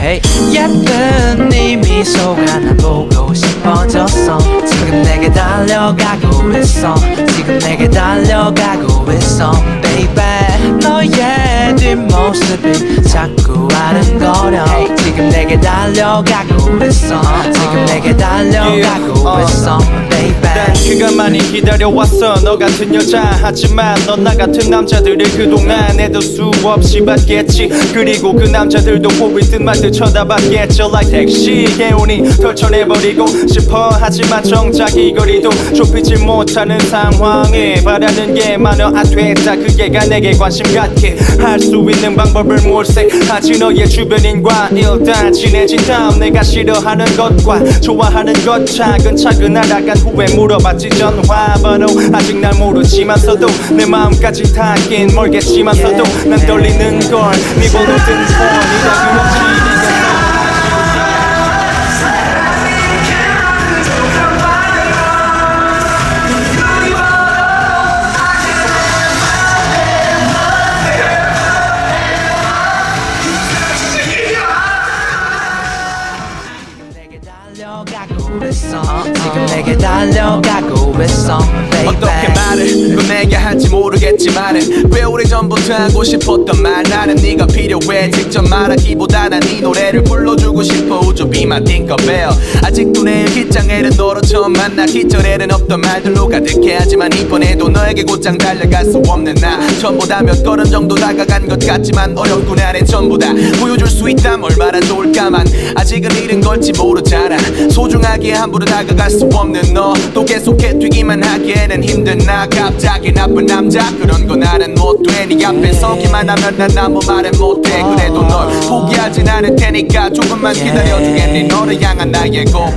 hey. 예쁜 네 미소가 난 보고 싶어졌어. 지금 내게 달려가고 있어. 지금 내게 달려가고 있어 baby. 너의 뒷모습이 자꾸 아른거려. 지금 내게 달려가고 있어. 지금 내게 달려가고 있어 baby. 난 그가 많이 기다려왔어 너 같은 여자. 하지만 넌 나 같은 남자들을 그동안에도 수없이 봤겠지. 그리고 그 남자들도 보고 있든 말든 쳐다봤겠죠. Like 택시 개운이 덜쳐내버리고 싶어. 하지만 정작 이 거리도 좁히지 못하는 상황에 바라는 게 많아 안 됐다. 그게가 내게 관심 갖게 할 수 있는 방법을 몰색하지. 너의 주변인과 일단 친해진 다음 내가 싫어하는 것과 좋아하는 것 차근차근 알아간 후에 물어봤지 전화번호. 아직 날 모르지만서도 내 마음까지 닿긴 멀겠지만서도 난 떨리는 걸. 네 번호 뜬 폰이라 그렇지. 지금 내게 달려가고 있어 baby. 어떻게 말을 꺼내야 할지 모르겠지만은 꽤 오래전부터 하고 싶었던 말. 나는 네가 필요해. 직접 말하기보다 난 네 노래를 불러주고 싶어. Would you be my Tinkerbell. 아직도 내일 기장에는 너로 처음 만나. 기절에는 없던 말들로 가득해. 하지만 이번에도 너에게 곧장 달려갈 수 없는 나. 전보다 몇 걸음 정도 다가간 것 같지만 어렵군 하네. 전부 다 보여줄 수 있다면 얼마나 좋을까만 아직은 이른 걸지 모르잖아. 소중하게 함부로 다가갈 수 없는 너. 또 계속해 뛰기만 하기에는 힘든 나. 갑자기 나쁜 남자 그런 거 나는 못돼. 네 앞에 서기만 하면 난 아무 말은 못해. 그래도 널 포기하진 않을 테니까 조금만 기다려주겠니. 너를 향한 나의 곡